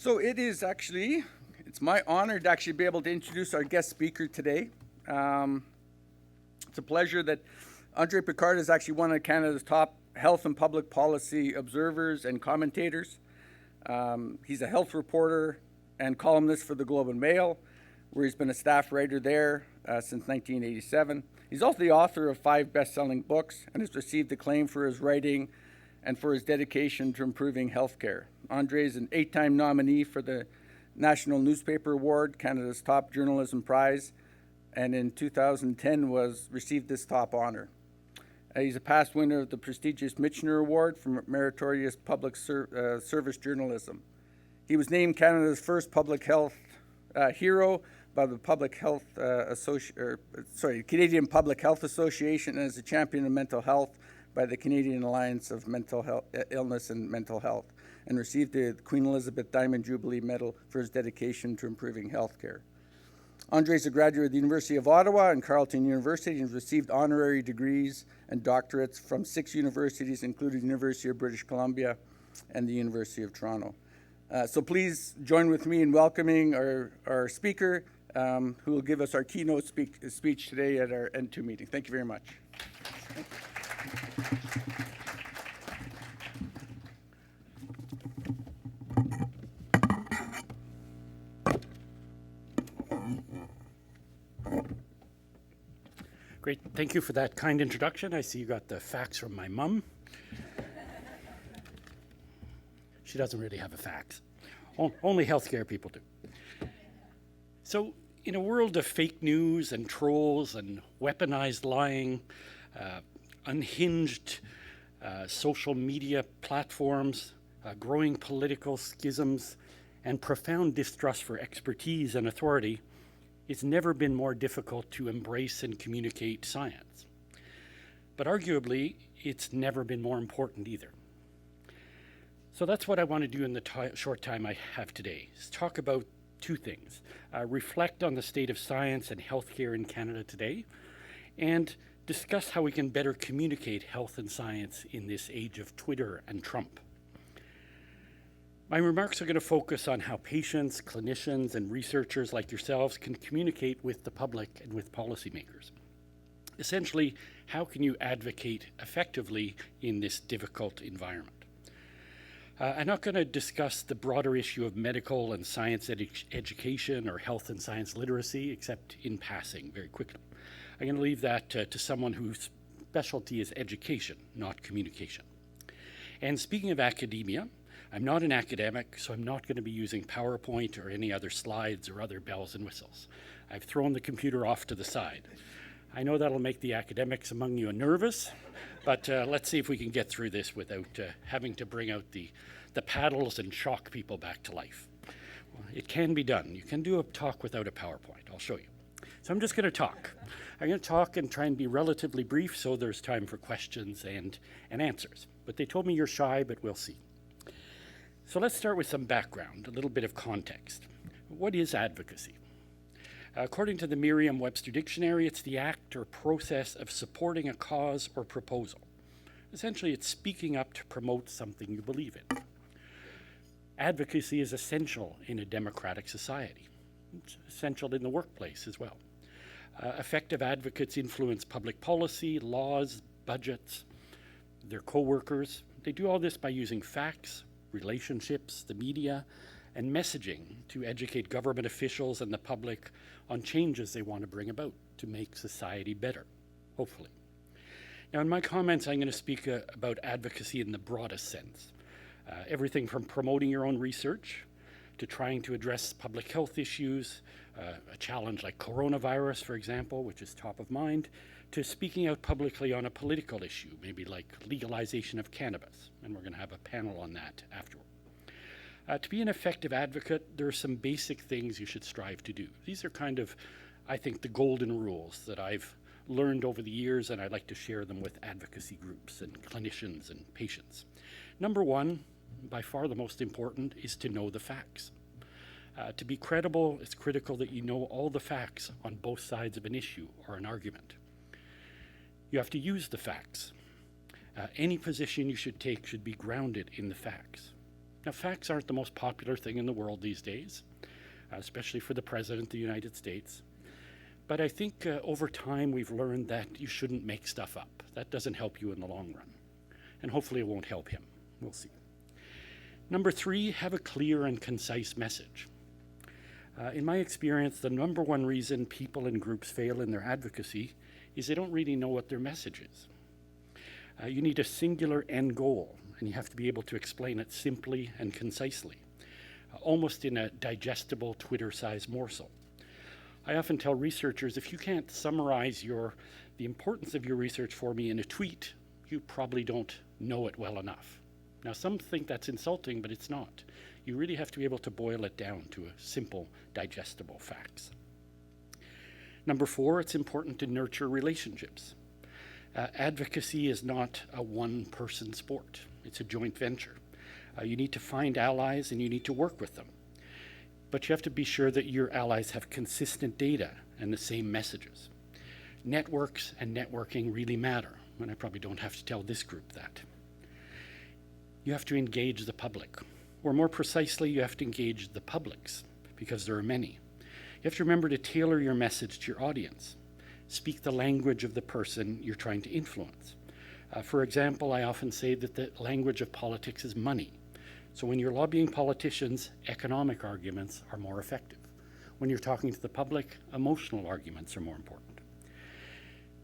So it's my honor to actually be able to introduce our guest speaker today. It's a pleasure that André Picard is actually one of Canada's top health and public policy observers and commentators. He's a health reporter and columnist for the Globe and Mail, where he's been a staff writer there since 1987. He's also the author of 5 best-selling books and has received acclaim for his writing and for his dedication to improving healthcare. André is an 8-time nominee for the National Newspaper Award, Canada's top journalism prize, and in 2010 received this top honor. He's a past winner of the prestigious Michener Award for meritorious public service journalism. He was named Canada's first public health hero by the Canadian Public Health Association, and as a champion of mental health by the Canadian Alliance of Mental Health, Illness and Mental Health, and received the Queen Elizabeth Diamond Jubilee Medal for his dedication to improving healthcare. André is a graduate of the University of Ottawa and Carleton University and has received honorary degrees and doctorates from 6 universities, including the University of British Columbia and the University of Toronto. So please join with me in welcoming our speaker, who will give us our keynote speech today at our N2 meeting. Thank you very much. Great. Thank you for that kind introduction. I see you got the fax from my mum. She doesn't really have a fax. Only healthcare people do. So, in a world of fake news and trolls and weaponized lying, unhinged social media platforms, growing political schisms, and profound distrust for expertise and authority, it's never been more difficult to embrace and communicate science. But arguably, it's never been more important either. So that's what I want to do in the short time I have today, is talk about 2 things. Reflect on the state of science and healthcare in Canada today, and discuss how we can better communicate health and science in this age of Twitter and Trump. My remarks are going to focus on how patients, clinicians, and researchers like yourselves can communicate with the public and with policymakers. Essentially, how can you advocate effectively in this difficult environment? I'm not going to discuss the broader issue of medical and science education or health and science literacy, except in passing very quickly. I'm going to leave that to someone whose specialty is education, not communication. And speaking of academia, I'm not an academic, so I'm not going to be using PowerPoint or any other slides or other bells and whistles. I've thrown the computer off to the side. I know that'll make the academics among you nervous, but let's see if we can get through this without having to bring out the paddles and shock people back to life. Well, it can be done. You can do a talk without a PowerPoint. I'll show you. So I'm just going to talk. I'm going to talk and try and be relatively brief so there's time for questions and answers. But they told me you're shy, but we'll see. So let's start with some background, a little bit of context. What is advocacy? According to the Merriam-Webster Dictionary, it's the act or process of supporting a cause or proposal. Essentially, it's speaking up to promote something you believe in. Advocacy is essential in a democratic society. It's essential in the workplace as well. Effective advocates influence public policy, laws, budgets, their co-workers. They do all this by using facts, relationships, the media, and messaging to educate government officials and the public on changes they want to bring about to make society better, hopefully. Now, in my comments, I'm going to speak about advocacy in the broadest sense. Everything from promoting your own research to trying to address public health issues, a challenge like coronavirus, for example, which is top of mind, to speaking out publicly on a political issue, maybe like legalization of cannabis, and we're going to have a panel on that afterward. To be an effective advocate, there are some basic things you should strive to do. These are kind of, I think, the golden rules that I've learned over the years, and I'd like to share them with advocacy groups and clinicians and patients. Number 1, by far the most important, is to know the facts. To be credible, it's critical that you know all the facts on both sides of an issue or an argument. You have to use the facts. Any position you should take should be grounded in the facts. Now, facts aren't the most popular thing in the world these days, especially for the President of the United States. But I think over time we've learned that you shouldn't make stuff up. That doesn't help you in the long run. And hopefully it won't help him. We'll see. Number 3, have a clear and concise message. In my experience, the number one reason people and groups fail in their advocacy is they don't really know what their message is. You need a singular end goal, and you have to be able to explain it simply and concisely, almost in a digestible Twitter-sized morsel. I often tell researchers, if you can't summarize the importance of your research for me in a tweet, you probably don't know it well enough. Now, some think that's insulting, but it's not. You really have to be able to boil it down to a simple, digestible facts. Number 4, it's important to nurture relationships. Advocacy is not a one-person sport. It's a joint venture. You need to find allies and you need to work with them. But you have to be sure that your allies have consistent data and the same messages. Networks and networking really matter, and I probably don't have to tell this group that. You have to engage the public, or more precisely, you have to engage the publics, because there are many. You have to remember to tailor your message to your audience. Speak the language of the person you're trying to influence. For example, I often say that the language of politics is money. So when you're lobbying politicians, economic arguments are more effective. When you're talking to the public, emotional arguments are more important.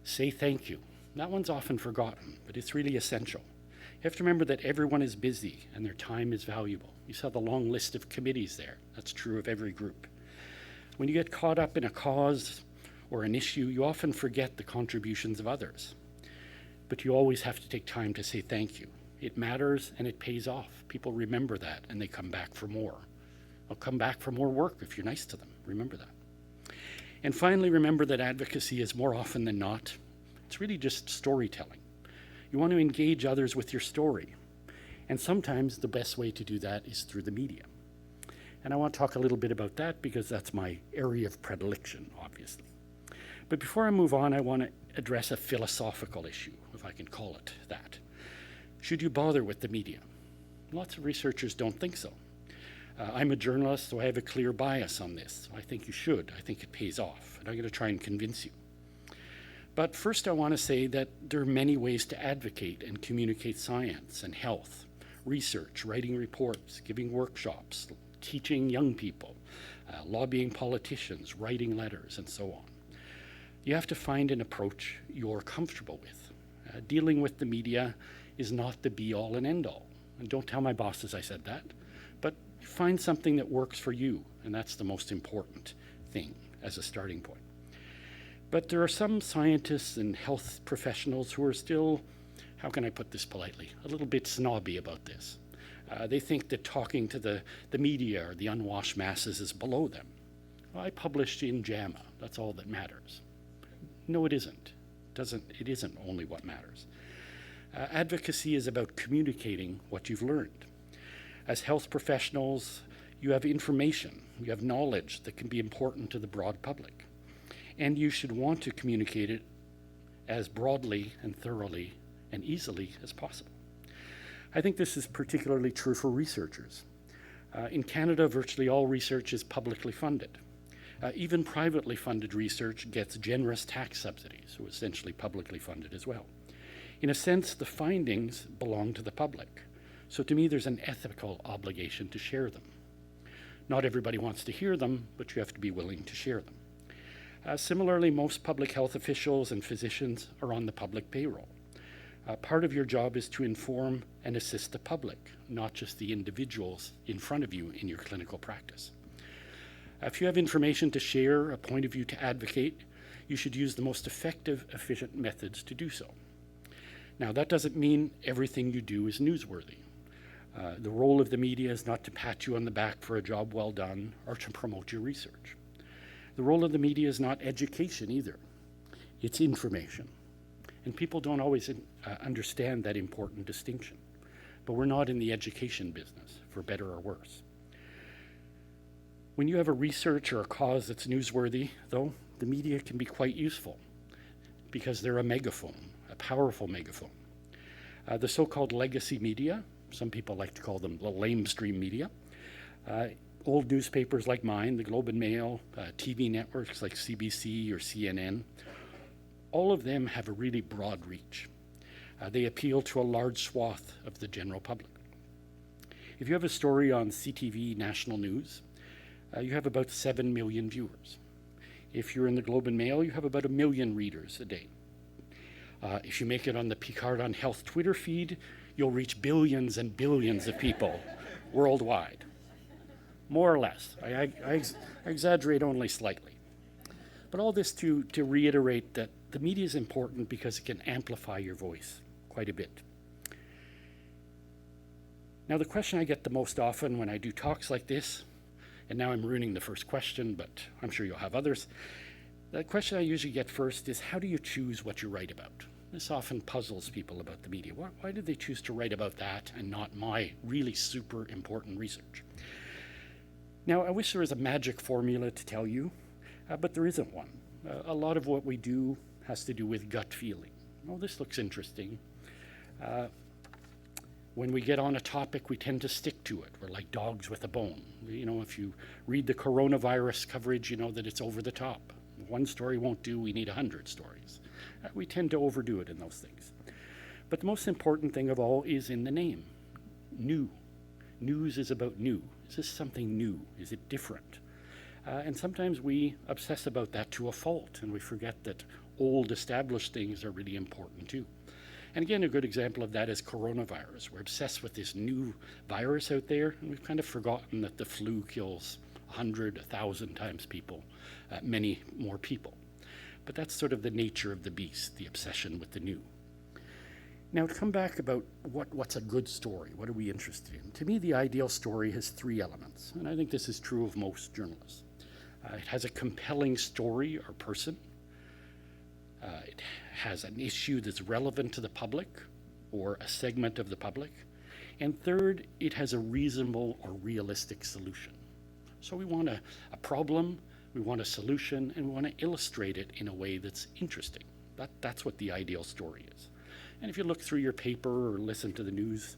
Say thank you. That one's often forgotten, but it's really essential. You have to remember that everyone is busy and their time is valuable. You saw the long list of committees there. That's true of every group. When you get caught up in a cause or an issue, you often forget the contributions of others. But you always have to take time to say thank you. It matters and it pays off. People remember that and they come back for more. They'll come back for more work if you're nice to them. Remember that. And finally, remember that advocacy is more often than not, it's really just storytelling. You want to engage others with your story. And sometimes the best way to do that is through the media. And I want to talk a little bit about that because that's my area of predilection, obviously. But before I move on, I want to address a philosophical issue, if I can call it that. Should you bother with the media? Lots of researchers don't think so. I'm a journalist, so I have a clear bias on this. I think you should. I think it pays off. And I'm going to try and convince you. But first, I want to say that there are many ways to advocate and communicate science and health, research, writing reports, giving workshops, teaching young people, lobbying politicians, writing letters, and so on. You have to find an approach you're comfortable with. Dealing with the media is not the be-all and end-all. And don't tell my bosses I said that, but find something that works for you, and that's the most important thing as a starting point. But there are some scientists and health professionals who are still, how can I put this politely, a little bit snobby about this. They think that talking to the media or the unwashed masses is below them. Well, I published in JAMA, that's all that matters. No, it isn't. It isn't only what matters. Advocacy is about communicating what you've learned. As health professionals, you have information, you have knowledge that can be important to the broad public. And you should want to communicate it as broadly and thoroughly and easily as possible. I think this is particularly true for researchers. In Canada, virtually all research is publicly funded. Even privately funded research gets generous tax subsidies, so essentially publicly funded as well. In a sense, the findings belong to the public. So to me, there's an ethical obligation to share them. Not everybody wants to hear them, but you have to be willing to share them. Similarly, most public health officials and physicians are on the public payroll. Part of your job is to inform and assist the public, not just the individuals in front of you in your clinical practice. If you have information to share, a point of view to advocate, you should use the most effective, efficient methods to do so. Now, that doesn't mean everything you do is newsworthy. The role of the media is not to pat you on the back for a job well done or to promote your research. The role of the media is not education either. It's information. And people don't always understand that important distinction. But we're not in the education business, for better or worse. When you have a research or a cause that's newsworthy, though, the media can be quite useful because they're a megaphone, a powerful megaphone. The so-called legacy media, Some people like to call them the lamestream media. Old newspapers like mine, the Globe and Mail, TV networks like CBC or CNN, all of them have a really broad reach. They appeal to a large swath of the general public. If you have a story on CTV National News, you have about 7 million viewers. If you're in the Globe and Mail, you have about 1 million readers a day. If you make it on the Picard on Health Twitter feed, you'll reach billions and billions of people worldwide. More or less. I exaggerate only slightly. But all this to reiterate that the media is important because it can amplify your voice quite a bit. Now, the question I get the most often when I do talks like this, and now I'm ruining the first question, but I'm sure you'll have others. The question I usually get first is, how do you choose what you write about? This often puzzles people about the media. Why did they choose to write about that and not my really super important research? Now, I wish there was a magic formula to tell you, but there isn't one. A lot of what we do has to do with gut feeling. Oh, this looks interesting. When we get on a topic, we tend to stick to it. We're like dogs with a bone. You know, if you read the coronavirus coverage, you know that it's over the top. One story won't do, we need 100 stories. We tend to overdo it in those things. But the most important thing of all is in the name, new. News is about new. Is this something new? Is it different? And sometimes we obsess about that to a fault, and we forget that old established things are really important too. And again, a good example of that is coronavirus. We're obsessed with this new virus out there, and we've kind of forgotten that the flu kills 100, 1,000 times people, many more people. But that's sort of the nature of the beast, the obsession with the new. Now, to come back about what's a good story, what are we interested in? To me, the ideal story has 3 elements, and I think this is true of most journalists. It has a compelling story or person. It has an issue that's relevant to the public or a segment of the public. And third, it has a reasonable or realistic solution. So we want a problem, we want a solution, and we want to illustrate it in a way that's interesting. That's what the ideal story is. And if you look through your paper or listen to the news,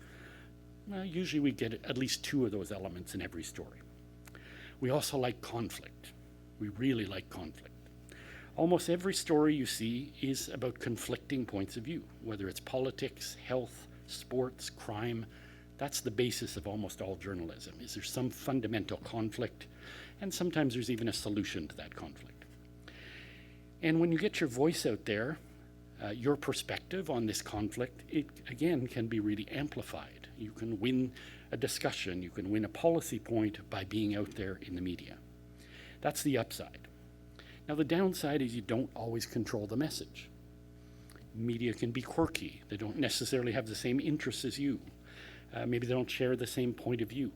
usually we get at least 2 of those elements in every story. We also like conflict. We really like conflict. Almost every story you see is about conflicting points of view, whether it's politics, health, sports, crime. That's the basis of almost all journalism. Is there some fundamental conflict? And sometimes there's even a solution to that conflict. And when you get your voice out there, your perspective on this conflict, it again can be really amplified. You can win a discussion, you can win a policy point by being out there in the media. That's the upside. Now, the downside is you don't always control the message. Media can be quirky. They don't necessarily have the same interests as you. Maybe they don't share the same point of view.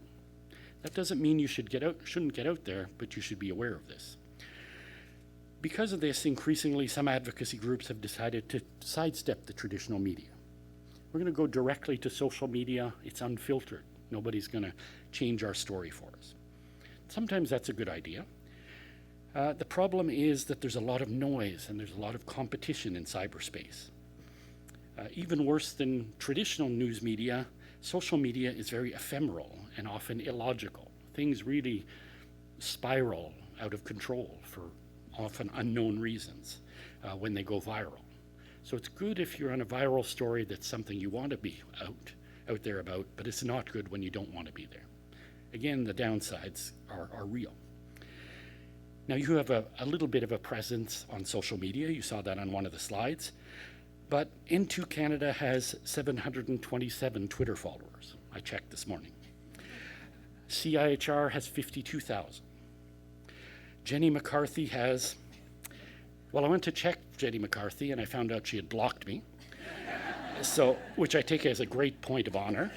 That doesn't mean you shouldn't get out there, but you should be aware of this. Because of this, increasingly, some advocacy groups have decided to sidestep the traditional media. We're going to go directly to social media. It's unfiltered. Nobody's going to change our story for us. Sometimes that's a good idea. The problem is that there's a lot of noise and there's a lot of competition in cyberspace. Even worse than traditional news media, social media is very ephemeral and often illogical. Things really spiral out of control for often unknown reasons when they go viral. So it's good if you're on a viral story that's something you want to be out there about, but it's not good when you don't want to be there. Again, the downsides are real. Now, you have a little bit of a presence on social media. You saw that on one of the slides. But N2 Canada has 727 Twitter followers. I checked this morning. CIHR has 52,000. Jenny McCarthy has, well, I went to check Jenny McCarthy and I found out she had blocked me. Which I take as a great point of honor.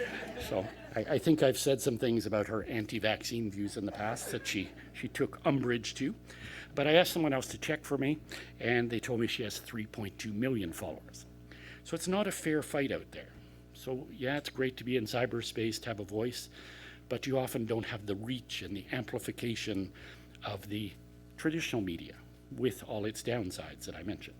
So I think I've said some things about her anti-vaccine views in the past that she took umbrage to. But I asked someone else to check for me, and they told me she has 3.2 million followers. So it's not a fair fight out there. So yeah, it's great to be in cyberspace, to have a voice, but you often don't have the reach and the amplification of the traditional media with all its downsides that I mentioned.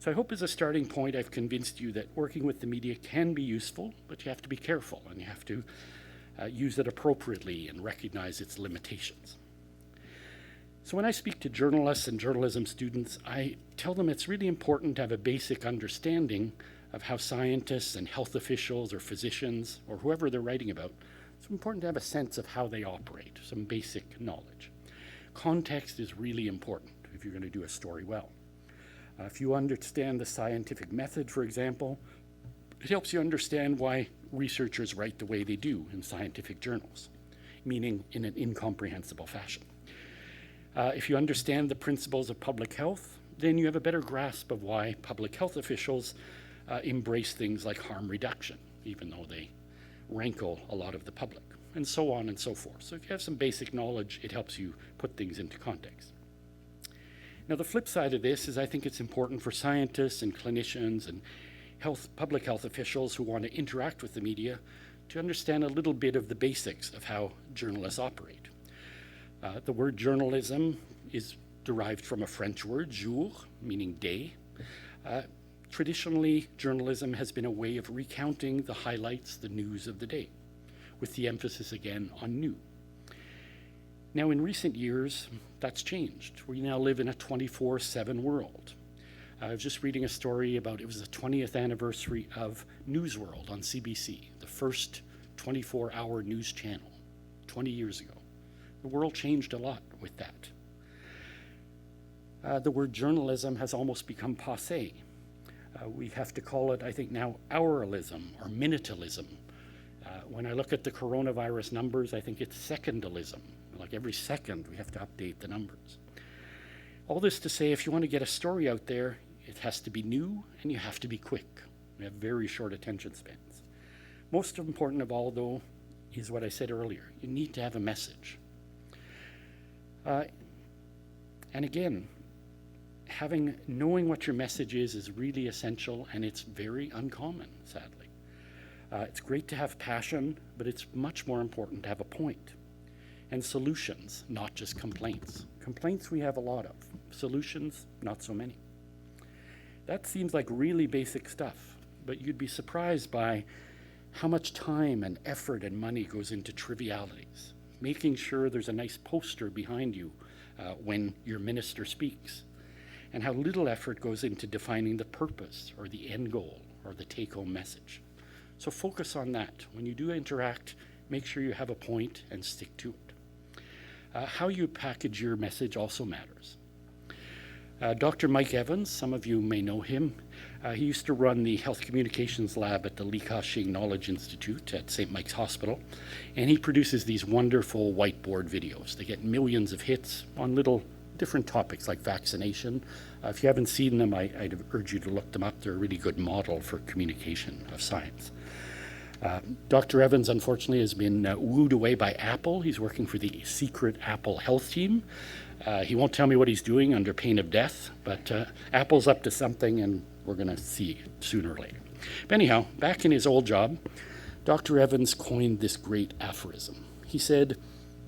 So I hope as a starting point, I've convinced you that working with the media can be useful, but you have to be careful and you have to use it appropriately and recognize its limitations. So when I speak to journalists and journalism students, I tell them it's really important to have a basic understanding of how scientists and health officials or physicians or whoever they're writing about, it's important to have a sense of how they operate, some basic knowledge. Context is really important if you're going to do a story well. If you understand the scientific method, for example, it helps you understand why researchers write the way they do in scientific journals, meaning in an incomprehensible fashion. If you understand the principles of public health, then you have a better grasp of why public health officials embrace things like harm reduction, even though they rankle a lot of the public, and so on and so forth. So if you have some basic knowledge, it helps you put things into context. Now, the flip side of this is I think it's important for scientists and clinicians and public health officials who want to interact with the media to understand a little bit of the basics of how journalists operate. The word journalism is derived from a French word, jour, meaning day. Traditionally, journalism has been a way of recounting the highlights, the news of the day, with the emphasis again on new. Now, in recent years, that's changed. We now live in a 24/7 world. I was just reading a story about, it was the 20th anniversary of Newsworld on CBC, the first 24-hour news channel, 20 years ago. The world changed a lot with that. The word journalism has almost become passé. We have to call it, I think now, houralism or minutalism. When I look at the coronavirus numbers, I think it's secondalism. Like every second, we have to update the numbers. All this to say, if you want to get a story out there, it has to be new and you have to be quick. We have very short attention spans. Most important of all, though, is what I said earlier. You need to have a message. And again, knowing what your message is really essential, and it's very uncommon, sadly. It's great to have passion, but it's much more important to have a point. And solutions, not just complaints. Complaints we have a lot of. Solutions, not so many. That seems like really basic stuff, but you'd be surprised by how much time and effort and money goes into trivialities. Making sure there's a nice poster behind you when your minister speaks, and how little effort goes into defining the purpose or the end goal or the take-home message. So focus on that. When you do interact, make sure you have a point and stick to it. How you package your message also matters. Dr. Mike Evans, some of you may know him. He used to run the Health Communications Lab at the Li Ka-shing Knowledge Institute at St. Mike's Hospital, and he produces these wonderful whiteboard videos. They get millions of hits on little different topics like vaccination. If you haven't seen them, I'd urge you to look them up. They're a really good model for communication of science. Dr. Evans, unfortunately, has been wooed away by Apple. He's working for the secret Apple health team. He won't tell me what he's doing under pain of death, but Apple's up to something, and we're going to see it sooner or later. But anyhow, back in his old job, Dr. Evans coined this great aphorism. He said,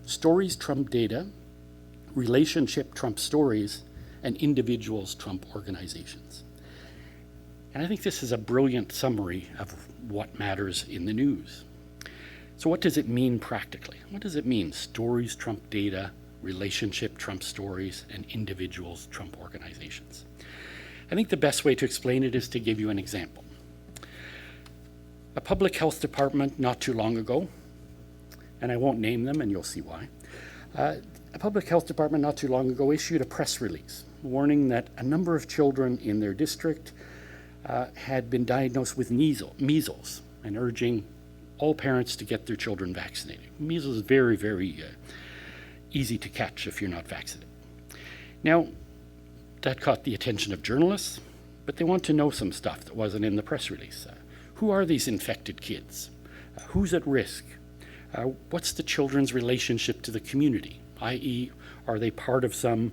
"Stories trump data, relationship trumps stories, and individuals trump organizations." And I think this is a brilliant summary of what matters in the news. So what does it mean practically? What does it mean? Stories trump data, relationship trumps stories, and individuals trump organizations. I think the best way to explain it is to give you an example. A public health department not too long ago, and I won't name them and you'll see why, a public health department not too long ago issued a press release warning that a number of children in their district had been diagnosed with measles, and urging all parents to get their children vaccinated. Measles is very, very easy to catch if you're not vaccinated. Now, that caught the attention of journalists, but they want to know some stuff that wasn't in the press release. Who are these infected kids? Who's at risk? What's the children's relationship to the community? i.e., are they part of some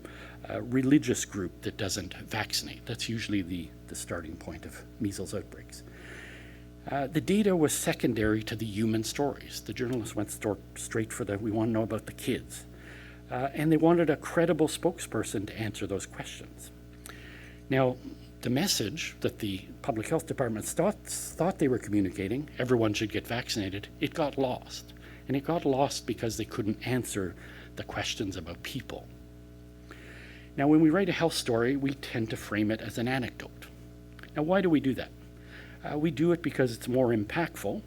religious group that doesn't vaccinate? That's usually the starting point of measles outbreaks. The data was secondary to the human stories. The journalists went straight for we want to know about the kids. And they wanted a credible spokesperson to answer those questions. Now, the message that the public health departments thought they were communicating, everyone should get vaccinated, it got lost. And it got lost because they couldn't answer the questions about people. Now, when we write a health story, we tend to frame it as an anecdote. Now, why do we do that? We do it because it's more impactful,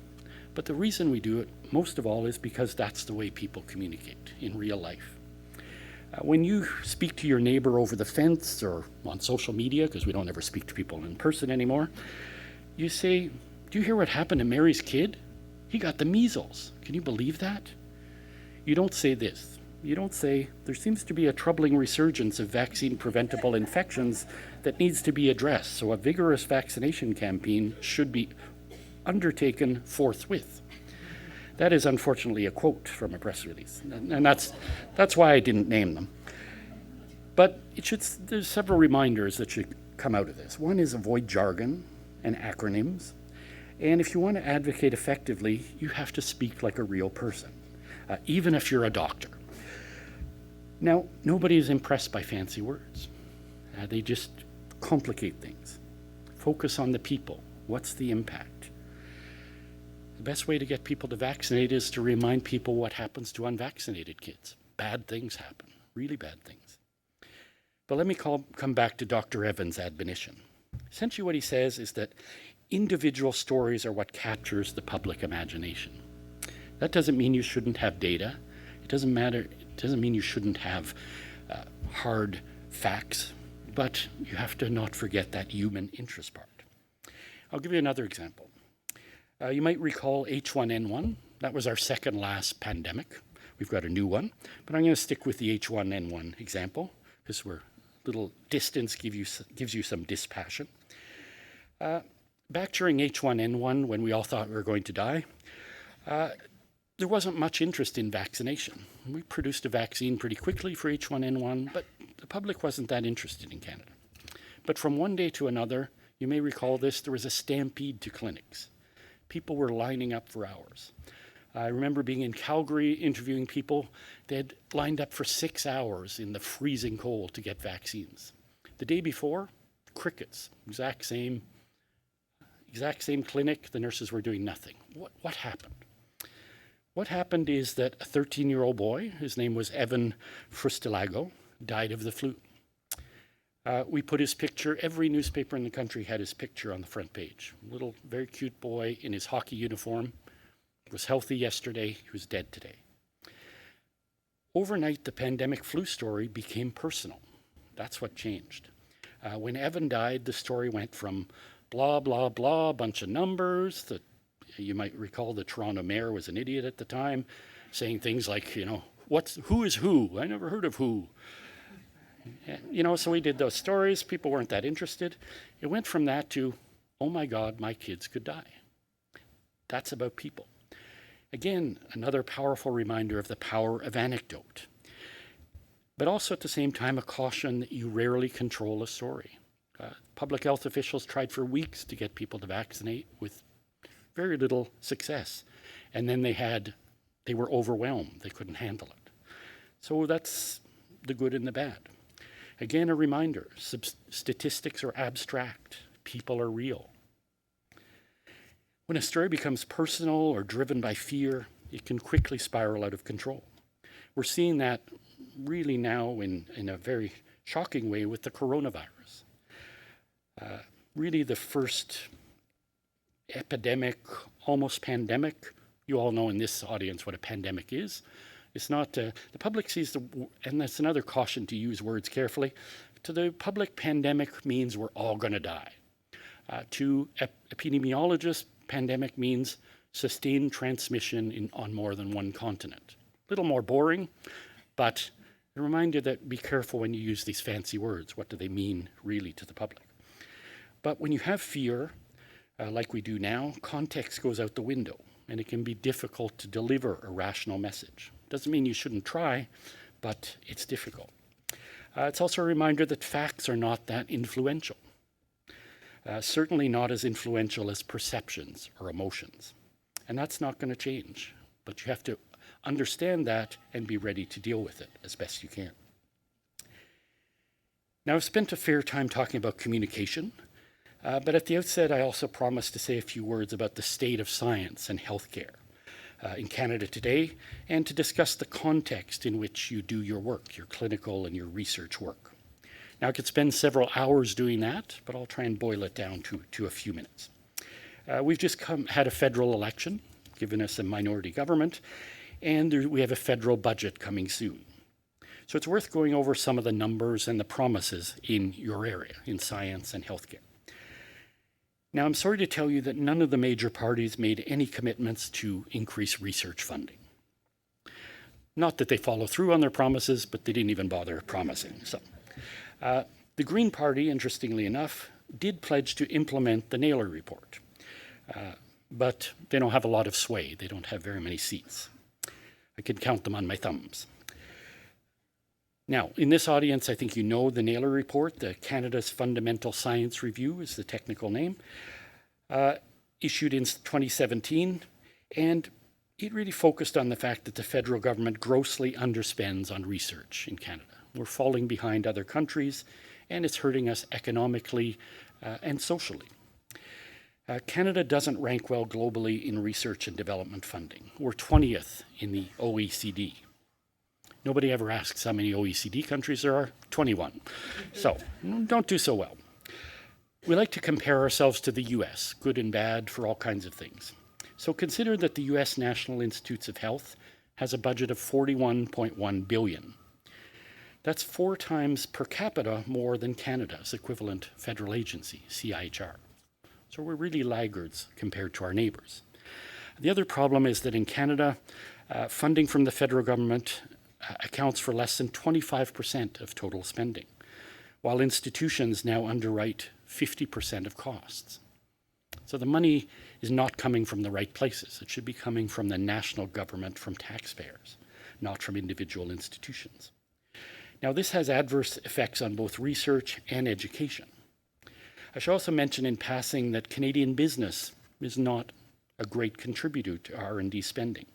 but the reason we do it, most of all, is because that's the way people communicate in real life. When you speak to your neighbor over the fence or on social media, because we don't ever speak to people in person anymore, you say, "Do you hear what happened to Mary's kid? He got the measles. Can you believe that?" You don't say this. You don't say, "There seems to be a troubling resurgence of vaccine-preventable infections that needs to be addressed, so a vigorous vaccination campaign should be undertaken forthwith." That is unfortunately a quote from a press release, and that's why I didn't name them. But there's several reminders that should come out of this. One is avoid jargon and acronyms, and if you want to advocate effectively, you have to speak like a real person, even if you're a doctor. Now, nobody is impressed by fancy words. They just complicate things. Focus on the people. What's the impact? The best way to get people to vaccinate is to remind people what happens to unvaccinated kids. Bad things happen, really bad things. But let me come back to Dr. Evans' admonition. Essentially what he says is that individual stories are what captures the public imagination. That doesn't mean you shouldn't have data. It doesn't mean you shouldn't have hard facts, but you have to not forget that human interest part. I'll give you another example. You might recall H1N1. That was our second last pandemic. We've got a new one, but I'm going to stick with the H1N1 example because we're a little distance gives you some dispassion. Back during H1N1, when we all thought we were going to die, there wasn't much interest in vaccination. We produced a vaccine pretty quickly for H1N1, but the public wasn't that interested in Canada. But from one day to another, you may recall this, there was a stampede to clinics. People were lining up for hours. I remember being in Calgary interviewing people. They had lined up for 6 hours in the freezing cold to get vaccines. The day before, crickets, exact same clinic. The nurses were doing nothing. What happened? What happened is that a 13-year-old boy, his name was Evan Frustilago, died of the flu. We put his picture, every newspaper in the country had his picture on the front page. Little, very cute boy in his hockey uniform. Was healthy yesterday, he was dead today. Overnight, the pandemic flu story became personal. That's what changed. When Evan died, the story went from blah, blah, blah, a bunch of numbers. That you might recall the Toronto mayor was an idiot at the time, saying things like, who is who? I never heard of who. So we did those stories. People weren't that interested. It went from that to, oh my God, my kids could die. That's about people. Again, another powerful reminder of the power of anecdote. But also at the same time, a caution that you rarely control a story. Public health officials tried for weeks to get people to vaccinate with very little success. And then they were overwhelmed. They couldn't handle it. So that's the good and the bad. Again, a reminder, statistics are abstract, people are real. When a story becomes personal or driven by fear, it can quickly spiral out of control. We're seeing that really now in a very shocking way with the coronavirus. Really the first epidemic, almost pandemic. You all know in this audience what a pandemic is. It's not, the public sees and that's another caution to use words carefully. To the public, pandemic means we're all going to die. To epidemiologists, pandemic means sustained transmission on more than one continent. A little more boring, but a reminder that be careful when you use these fancy words. What do they mean really to the public? But when you have fear, like we do now, context goes out the window, and it can be difficult to deliver a rational message. Doesn't mean you shouldn't try, but it's difficult. It's also a reminder that facts are not that influential. Certainly not as influential as perceptions or emotions. And that's not going to change, but you have to understand that and be ready to deal with it as best you can. Now, I've spent a fair time talking about communication, but at the outset, I also promised to say a few words about the state of science and healthcare in Canada today, and to discuss the context in which you do your work, your clinical and your research work. Now, I could spend several hours doing that, but I'll try and boil it down to a few minutes. We've just had a federal election, given us a minority government, and we have a federal budget coming soon. So it's worth going over some of the numbers and the promises in your area, in science and healthcare. Now, I'm sorry to tell you that none of the major parties made any commitments to increase research funding. Not that they follow through on their promises, but they didn't even bother promising. So, the Green Party, interestingly enough, did pledge to implement the Naylor report, but they don't have a lot of sway. They don't have very many seats. I can count them on my thumbs. Now, in this audience, I think you know the Naylor report, the Canada's Fundamental Science Review is the technical name, issued in 2017, and it really focused on the fact that the federal government grossly underspends on research in Canada. We're falling behind other countries, and it's hurting us economically and socially. Canada doesn't rank well globally in research and development funding. We're 20th in the OECD. Nobody ever asks how many OECD countries there are. 21. So, don't do so well. We like to compare ourselves to the US, good and bad for all kinds of things. So consider that the US National Institutes of Health has a budget of $41.1 billion. That's 4 times per capita more than Canada's equivalent federal agency, CIHR. So we're really laggards compared to our neighbors. The other problem is that in Canada, funding from the federal government accounts for less than 25% of total spending, while institutions now underwrite 50% of costs. So the money is not coming from the right places. It should be coming from the national government, from taxpayers, not from individual institutions. Now, this has adverse effects on both research and education. I should also mention in passing that Canadian business is not a great contributor to R&D spending.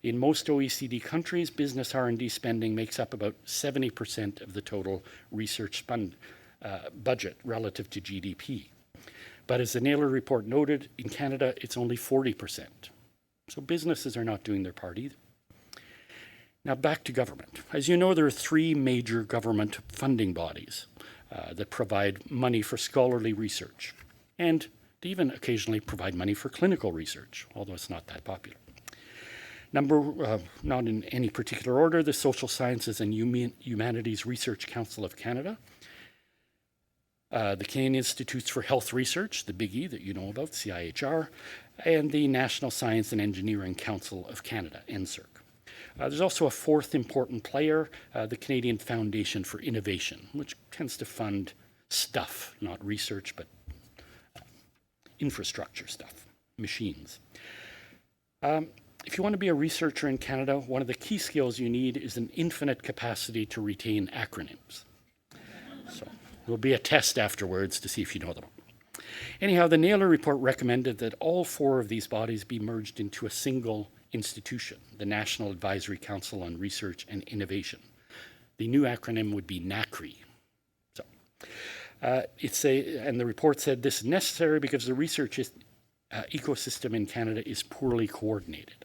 In most OECD countries, business R&D spending makes up about 70% of the total research budget relative to GDP. But as the Naylor report noted, in Canada, it's only 40%. So businesses are not doing their part either. Now back to government. As you know, there are 3 major government funding bodies that provide money for scholarly research, and they even occasionally provide money for clinical research, although it's not that popular. Not in any particular order, the Social Sciences and Humanities Research Council of Canada, the Canadian Institutes for Health Research, the big E that you know about, CIHR, and the National Science and Engineering Council of Canada, NSERC. There's also a 4th important player, the Canadian Foundation for Innovation, which tends to fund stuff, not research, but infrastructure stuff, machines. If you want to be a researcher in Canada, one of the key skills you need is an infinite capacity to retain acronyms. So there'll be a test afterwards to see if you know them. Anyhow, the Naylor report recommended that all 4 of these bodies be merged into a single institution, the National Advisory Council on Research and Innovation. The new acronym would be NACRI. So, and the report said this is necessary because the research ecosystem in Canada is poorly coordinated.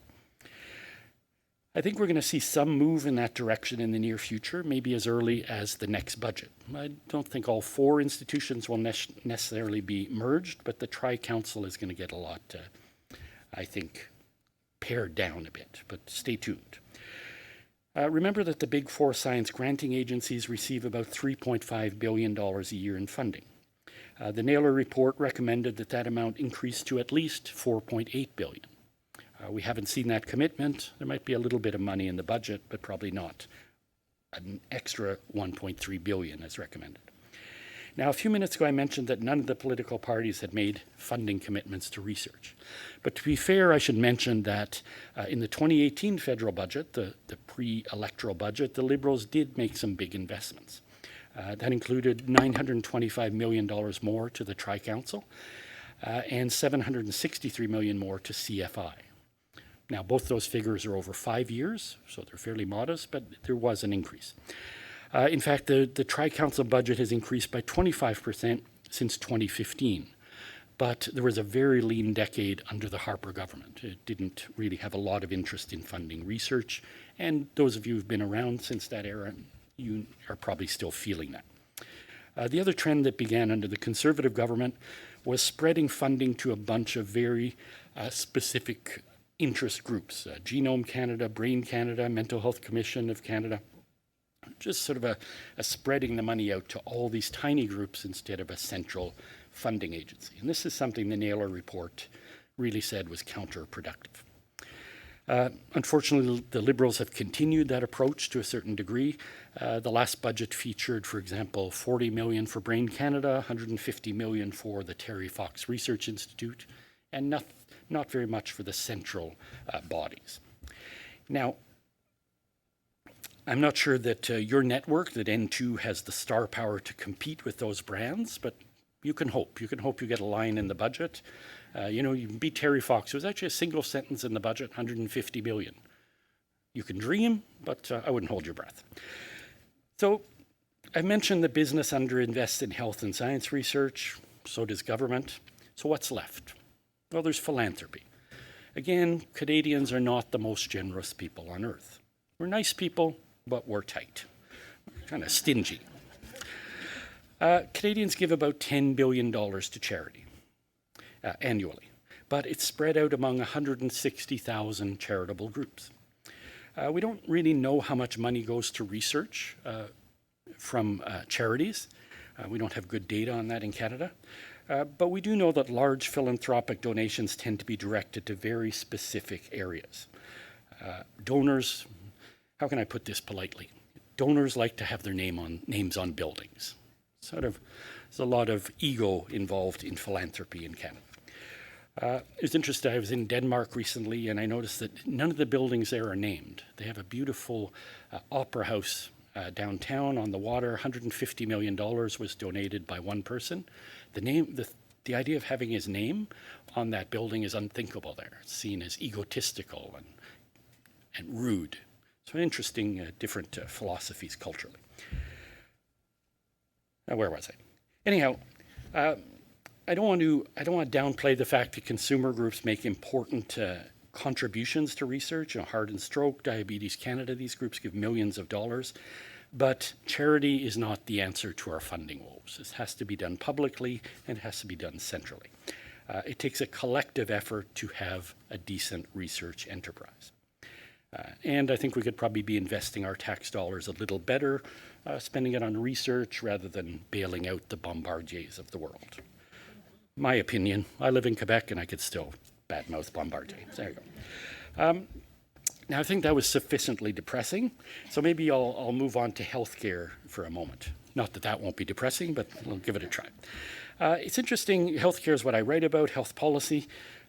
I think we're going to see some move in that direction in the near future, maybe as early as the next budget. I don't think all 4 institutions will necessarily be merged, but the Tri-Council is going to get a lot, I think, pared down a bit, but stay tuned. Remember that the big 4 science granting agencies receive about $3.5 billion a year in funding. The Naylor report recommended that amount increase to at least $4.8 billion. We haven't seen that commitment. There might be a little bit of money in the budget, but probably not an extra $1.3 billion as recommended. Now, a few minutes ago, I mentioned that none of the political parties had made funding commitments to research. But to be fair, I should mention that in the 2018 federal budget, the pre-electoral budget, the Liberals did make some big investments. That included $925 million more to the Tri-Council and $763 million more to CFI. Now, both those figures are over 5 years, so they're fairly modest, but there was an increase. In fact, the Tri-Council budget has increased by 25% since 2015. But there was a very lean decade under the Harper government. It didn't really have a lot of interest in funding research. And those of you who've been around since that era, you are probably still feeling that. The other trend that began under the Conservative government was spreading funding to a bunch of very specific interest groups. Genome Canada, Brain Canada, Mental Health Commission of Canada. Just sort of a spreading the money out to all these tiny groups instead of a central funding agency. And this is something the Naylor report really said was counterproductive. Unfortunately, the Liberals have continued that approach to a certain degree. The last budget featured, for example, $40 million for Brain Canada, $150 million for the Terry Fox Research Institute, and not very much for the central bodies. Now, I'm not sure that your network, that N2, has the star power to compete with those brands, but you can hope. You can hope you get a line in the budget. You can beat Terry Fox. It was actually a single sentence in the budget, $150 million. You can dream, but I wouldn't hold your breath. So I mentioned the business underinvests in health and science research. So does government. So what's left? Well, there's philanthropy. Again, Canadians are not the most generous people on earth. We're nice people, but we're tight. We're kind of stingy. Canadians give about $10 billion to charity annually, but it's spread out among 160,000 charitable groups. We don't really know how much money goes to research from charities. We don't have good data on that in Canada. But we do know that large philanthropic donations tend to be directed to very specific areas. Donors, how can I put this politely? Donors like to have their names on buildings. There's a lot of ego involved in philanthropy in Canada. It was interesting, I was in Denmark recently and I noticed that none of the buildings there are named. They have a beautiful opera house downtown on the water. $150 million was donated by one person. The idea of having his name on that building is unthinkable there. It's seen as egotistical and rude. So interesting, different philosophies culturally. Now, where was I? Anyhow, I don't want to downplay the fact that consumer groups make important contributions to research. Heart and Stroke, Diabetes Canada, these groups give millions of dollars. But charity is not the answer to our funding woes. This has to be done publicly and it has to be done centrally. It takes a collective effort to have a decent research enterprise. And I think we could probably be investing our tax dollars a little better, spending it on research rather than bailing out the Bombardiers of the world. My opinion. I live in Quebec and I could still badmouth Bombardier. There you go. Now, I think that was sufficiently depressing, so maybe I'll move on to healthcare for a moment. Not that that won't be depressing, but we'll give it a try. It's interesting, healthcare is what I write about, health policy.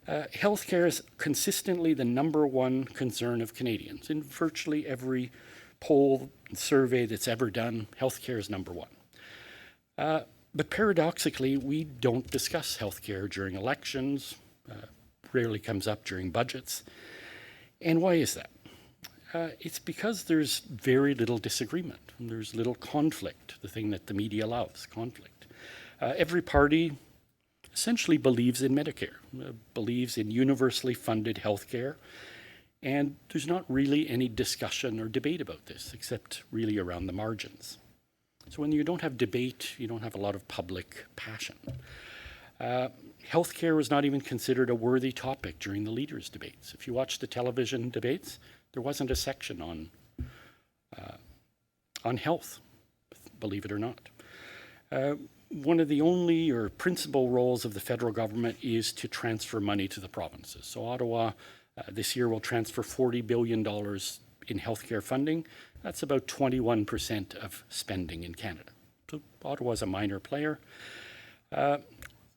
Healthcare is consistently the number one concern of Canadians. In virtually every poll and survey that's ever done, healthcare is number one. But paradoxically, we don't discuss healthcare during elections, rarely comes up during budgets. And why is that? It's because there's very little disagreement. There's little conflict, the thing that the media loves, conflict. Every party essentially believes in Medicare, believes in universally funded health care, and there's not really any discussion or debate about this, except really around the margins. So when you don't have debate, you don't have a lot of public passion. Healthcare was not even considered a worthy topic during the leaders' debates. If you watch the television debates, there wasn't a section on health, believe it or not. One of the only or principal roles of the federal government is to transfer money to the provinces. So Ottawa this year will transfer $40 billion in healthcare funding. That's about 21% of spending in Canada. So Ottawa is a minor player.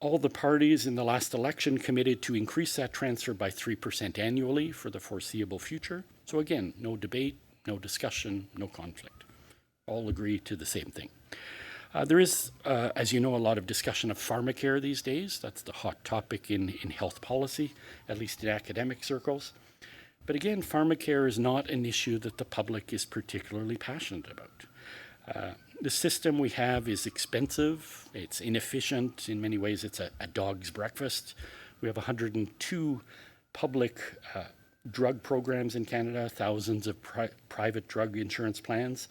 All the parties in the last election committed to increase that transfer by 3% annually for the foreseeable future. So again, no debate, no discussion, no conflict. All agree to the same thing. There is, as you know, a lot of discussion of pharmacare these days. That's the hot topic in health policy, at least in academic circles. But again, pharmacare is not an issue that the public is particularly passionate about. The system we have is expensive, it's inefficient, in many ways it's a dog's breakfast. We have 102 public drug programs in Canada, thousands of private drug insurance plans.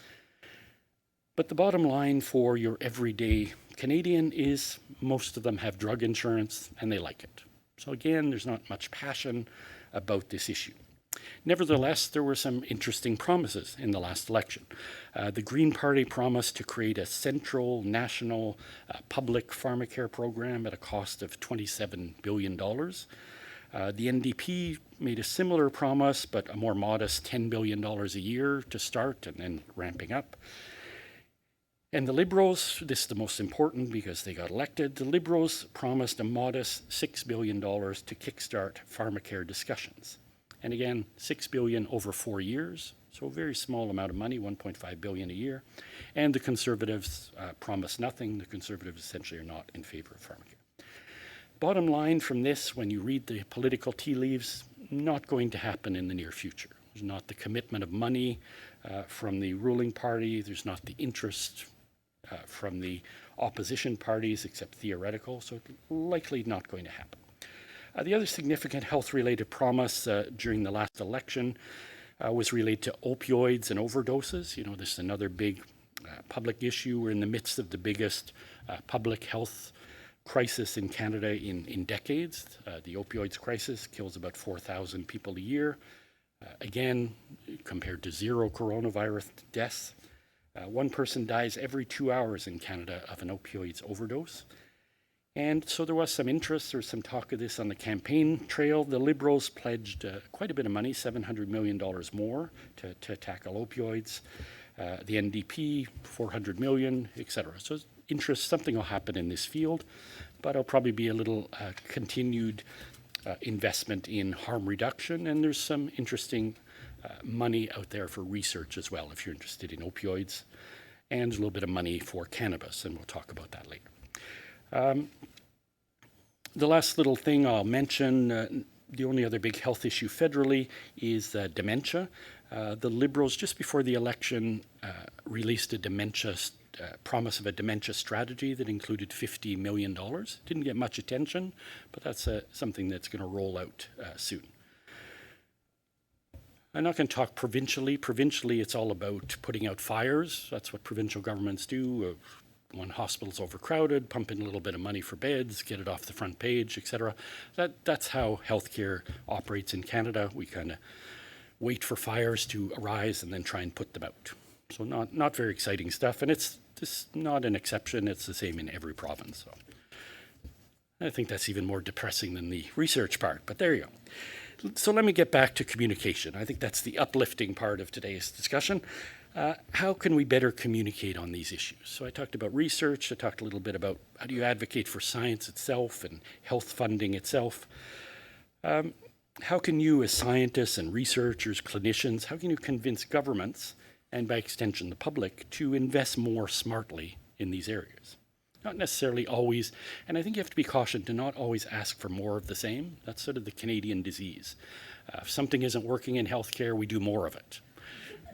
But the bottom line for your everyday Canadian is most of them have drug insurance and they like it. So again, there's not much passion about this issue. Nevertheless, there were some interesting promises in the last election. The Green Party promised to create a central national public pharmacare program at a cost of $27 billion. The NDP made a similar promise, but a more modest $10 billion a year to start and then ramping up. And the Liberals, this is the most important because they got elected, the Liberals promised a modest $6 billion to kickstart pharmacare discussions. And again, $6 billion over 4 years, so a very small amount of money, $1.5 billion a year. And the Conservatives promised nothing. The Conservatives essentially are not in favor of pharmacare. Bottom line from this, when you read the political tea leaves, not going to happen in the near future. There's not the commitment of money from the ruling party. There's not the interest from the opposition parties, except theoretical, so likely not going to happen. The other significant health-related promise during the last election was related to opioids and overdoses. You know, this is another big public issue. We're in the midst of the biggest public health crisis in Canada in decades. The opioids crisis kills about 4,000 people a year. Again, compared to 0 coronavirus deaths. One person dies every 2 hours in Canada of an opioids overdose. And so there was some interest, there was some talk of this on the campaign trail. The Liberals pledged quite a bit of money, $700 million more to tackle opioids. The NDP, $400 million, etc. So interest, something will happen in this field, but it'll probably be a little continued investment in harm reduction. And there's some interesting money out there for research as well, if you're interested in opioids, and a little bit of money for cannabis, and we'll talk about that later. The last little thing I'll mention, the only other big health issue federally is dementia. The Liberals, just before the election, released a promise of a dementia strategy that included $50 million. Didn't get much attention, but that's something that's going to roll out soon. I'm not going to talk provincially. Provincially, it's all about putting out fires. That's what provincial governments do. When hospitals overcrowded, pump in a little bit of money for beds, get it off the front page, etc. That's how healthcare operates in Canada. We kind of wait for fires to arise and then try and put them out. So not very exciting stuff, and it's not an exception. It's the same in every province. So I think that's even more depressing than the research part, but there you go. So let me get back to communication. I think that's the uplifting part of today's discussion. How can we better communicate on these issues? So I talked about research. I talked a little bit about how do you advocate for science itself and health funding itself. How can you, as scientists and researchers, clinicians, how can you convince governments, and by extension the public, to invest more smartly in these areas? Not necessarily always, and I think you have to be cautioned to not always ask for more of the same. That's sort of the Canadian disease. If something isn't working in healthcare, we do more of it.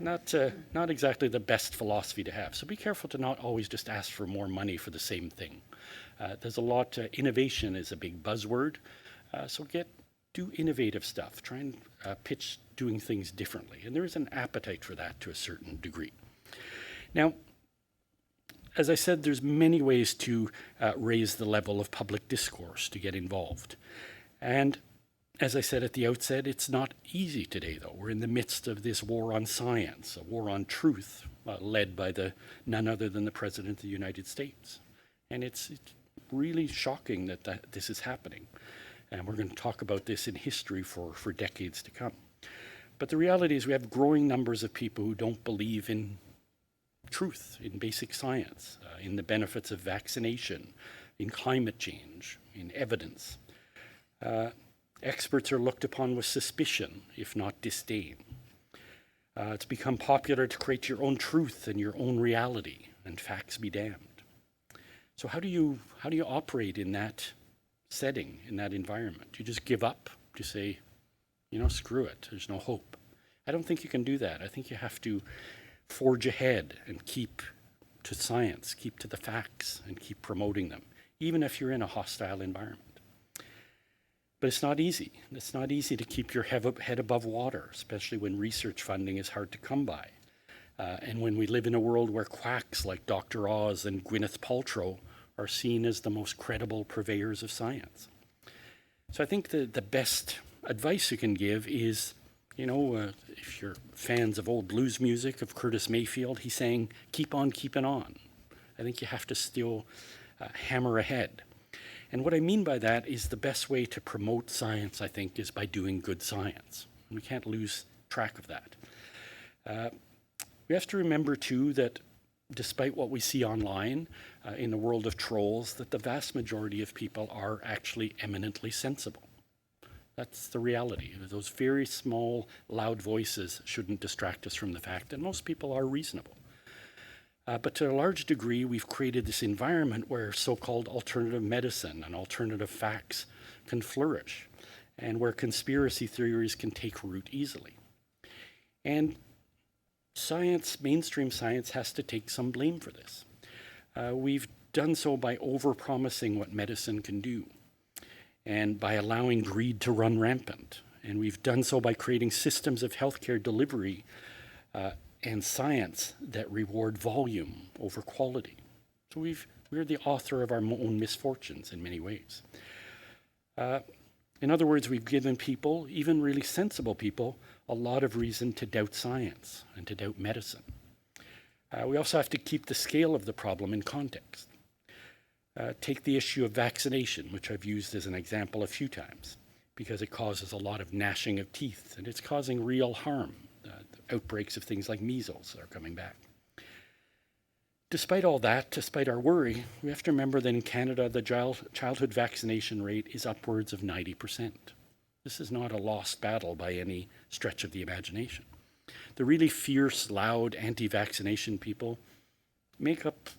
Not exactly the best philosophy to have. So be careful to not always just ask for more money for the same thing. There's a lot, innovation is a big buzzword. So do innovative stuff. Try and pitch doing things differently. And there is an appetite for that to a certain degree. Now, as I said, there's many ways to raise the level of public discourse, to get involved. And as I said at the outset, it's not easy today, though. We're in the midst of this war on science, a war on truth, led by none other than the President of the United States. And it's really shocking that this is happening. And we're going to talk about this in history for decades to come. But the reality is we have growing numbers of people who don't believe in truth, in basic science, in the benefits of vaccination, in climate change, in evidence. Experts are looked upon with suspicion, if not disdain. It's become popular to create your own truth and your own reality, and facts be damned. So how do you operate in that setting, in that environment? You just give up, to say, screw it, there's no hope. I don't think you can do that. I think you have to forge ahead and keep to science, keep to the facts, and keep promoting them, even if you're in a hostile environment. But it's not easy. It's not easy to keep your head above water, especially when research funding is hard to come by. And when we live in a world where quacks like Dr. Oz and Gwyneth Paltrow are seen as the most credible purveyors of science. So I think the best advice you can give is, if you're fans of old blues music of Curtis Mayfield, he's saying, keep on keeping on. I think you have to still hammer ahead. And what I mean by that is the best way to promote science, I think, is by doing good science. And we can't lose track of that. We have to remember, too, that despite what we see online in the world of trolls, that the vast majority of people are actually eminently sensible. That's the reality. Those very small, loud voices shouldn't distract us from the fact that most people are reasonable. But to a large degree, we've created this environment where so-called alternative medicine and alternative facts can flourish, and where conspiracy theories can take root easily. And science, mainstream science, has to take some blame for this. We've done so by overpromising what medicine can do, and by allowing greed to run rampant. And we've done so by creating systems of healthcare delivery and science that reward volume over quality. So we're the author of our own misfortunes in many ways. In other words, we've given people, even really sensible people, a lot of reason to doubt science and to doubt medicine. We also have to keep the scale of the problem in context. Take the issue of vaccination, which I've used as an example a few times, because it causes a lot of gnashing of teeth, and it's causing real harm. Outbreaks of things like measles are coming back. Despite all that, despite our worry, we have to remember that in Canada, the childhood vaccination rate is upwards of 90%. This is not a lost battle by any stretch of the imagination. The really fierce, loud, anti-vaccination people make up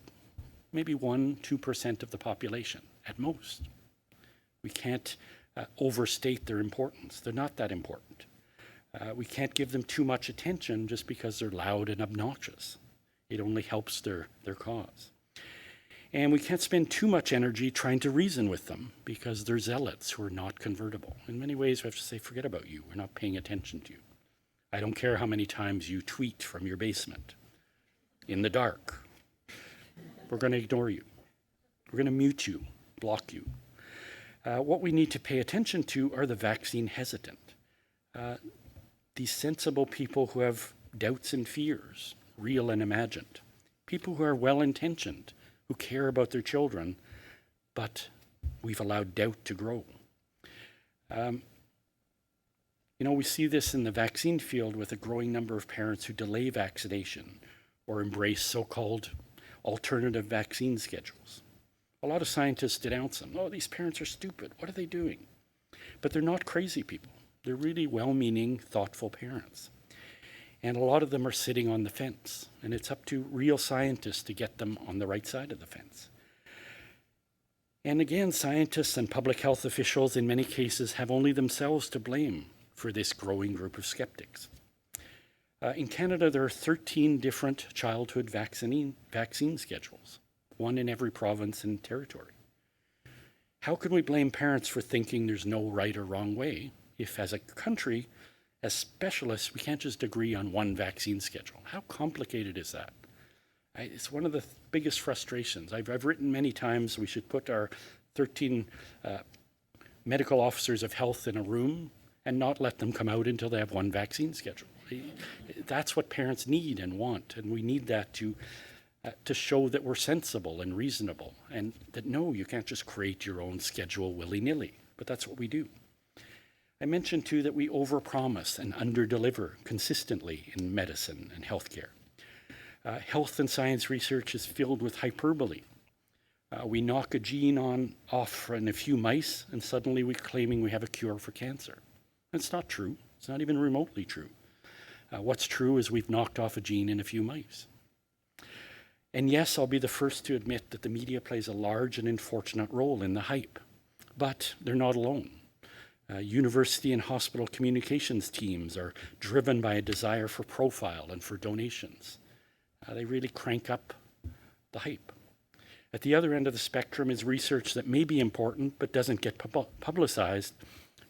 maybe 1-2% of the population at most. We can't overstate their importance. They're not that important. We can't give them too much attention just because they're loud and obnoxious. It only helps their cause. And we can't spend too much energy trying to reason with them because they're zealots who are not convertible. In many ways, we have to say, forget about you. We're not paying attention to you. I don't care how many times you tweet from your basement in the dark. We're going to ignore you. We're going to mute you, block you. What we need to pay attention to are the vaccine hesitant. These sensible people who have doubts and fears, real and imagined. People who are well-intentioned, who care about their children, but we've allowed doubt to grow. We see this in the vaccine field with a growing number of parents who delay vaccination or embrace so-called alternative vaccine schedules. A lot of scientists denounce them. Oh, these parents are stupid. What are they doing? But they're not crazy people. They're really well-meaning, thoughtful parents. And a lot of them are sitting on the fence, and it's up to real scientists to get them on the right side of the fence. And again, scientists and public health officials in many cases have only themselves to blame for this growing group of skeptics. In Canada, there are 13 different childhood vaccine schedules, one in every province and territory. How can we blame parents for thinking there's no right or wrong way if, as a country, as specialists, we can't just agree on one vaccine schedule? How complicated is that? It's one of the biggest frustrations. I've written many times we should put our 13 medical officers of health in a room and not let them come out until they have one vaccine schedule. That's what parents need and want, and we need that to show that we're sensible and reasonable, and that no, you can't just create your own schedule willy-nilly, but that's what we do. I mentioned, too, that we overpromise and underdeliver consistently in medicine and healthcare. Health and science research is filled with hyperbole. We knock a gene off in a few mice, and suddenly we're claiming we have a cure for cancer. It's not true. It's not even remotely true. What's true is we've knocked off a gene in a few mice. And yes, I'll be the first to admit that the media plays a large and unfortunate role in the hype, but they're not alone. University and hospital communications teams are driven by a desire for profile and for donations. They really crank up the hype. At the other end of the spectrum is research that may be important but doesn't get publicized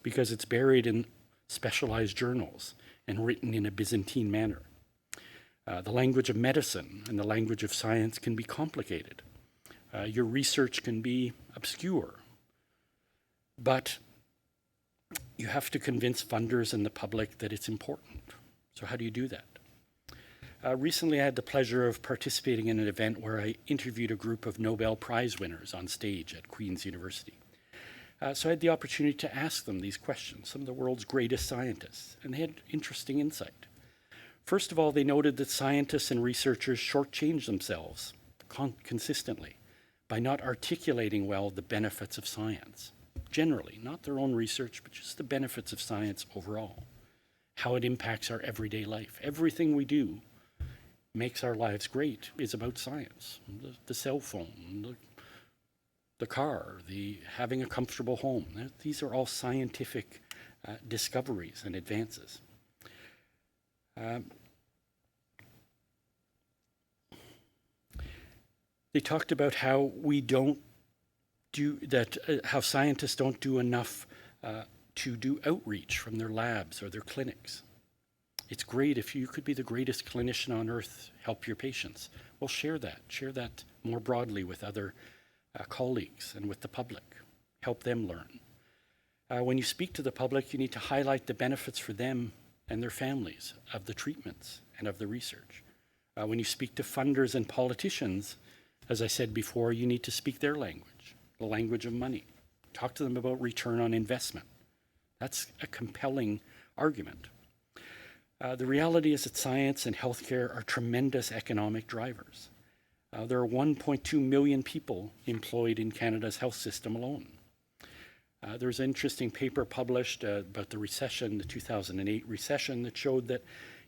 because it's buried in specialized journals and written in a Byzantine manner. The language of medicine and the language of science can be complicated. Your research can be obscure, but you have to convince funders and the public that it's important. So how do you do that? Recently, I had the pleasure of participating in an event where I interviewed a group of Nobel Prize winners on stage at Queen's University. So I had the opportunity to ask them these questions, some of the world's greatest scientists, and they had interesting insight. First of all, they noted that scientists and researchers shortchange themselves consistently by not articulating well the benefits of science. Generally, not their own research, but just the benefits of science overall, how it impacts our everyday life. Everything we do makes our lives great is about science. The cell phone, the car, having a comfortable home. These are all scientific discoveries and advances. They talked about how we don't do that, how scientists don't do enough to do outreach from their labs or their clinics. It's great if you could be the greatest clinician on earth, help your patients. Well, share that more broadly with other colleagues and with the public. Help them learn. When you speak to the public, you need to highlight the benefits for them and their families of the treatments and of the research. When you speak to funders and politicians, as I said before, you need to speak their language, the language of money. Talk to them about return on investment. That's a compelling argument. The reality is that science and healthcare are tremendous economic drivers. There are 1.2 million people employed in Canada's health system alone. There's an interesting paper published about the recession, the 2008 recession, that showed that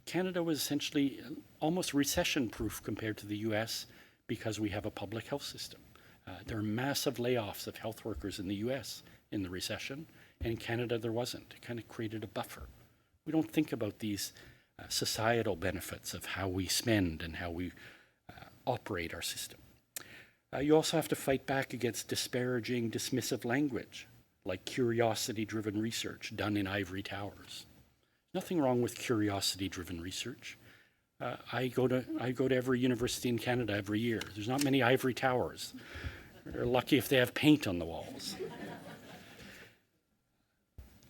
Canada was essentially almost recession-proof compared to the US because we have a public health system. There are massive layoffs of health workers in the US in the recession, and in Canada there wasn't. It kind of created a buffer. We don't think about these societal benefits of how we spend and how we operate our system. You also have to fight back against disparaging, dismissive language, like curiosity-driven research done in ivory towers. Nothing wrong with curiosity-driven research. I go to every university in Canada every year. There's not many ivory towers. They're lucky if they have paint on the walls.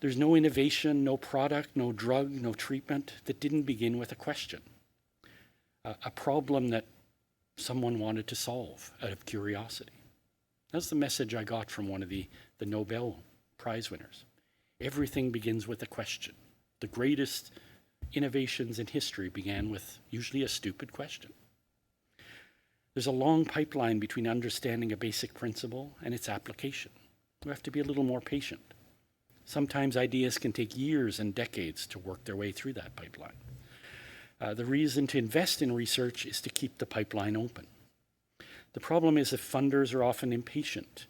There's no innovation, no product, no drug, no treatment that didn't begin with a question, a problem that someone wanted to solve out of curiosity. That's the message I got from one of the Nobel Prize winners. Everything begins with a question. The greatest innovations in history began with usually a stupid question. There's a long pipeline between understanding a basic principle and its application. We have to be a little more patient. Sometimes ideas can take years and decades to work their way through that pipeline. The reason to invest in research is to keep the pipeline open. The problem is that funders are often impatient,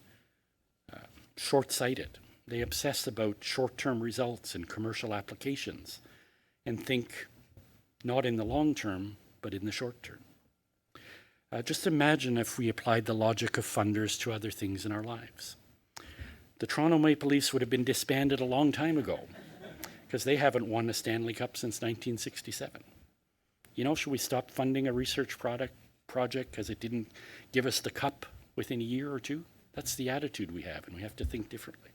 short-sighted. They obsess about short-term results and commercial applications and think not in the long term, but in the short term. Just imagine if we applied the logic of funders to other things in our lives. The Toronto Maple Leafs would have been disbanded a long time ago because they haven't won a Stanley Cup since 1967. Should we stop funding a research project because it didn't give us the cup within a year or two? That's the attitude we have, and we have to think differently.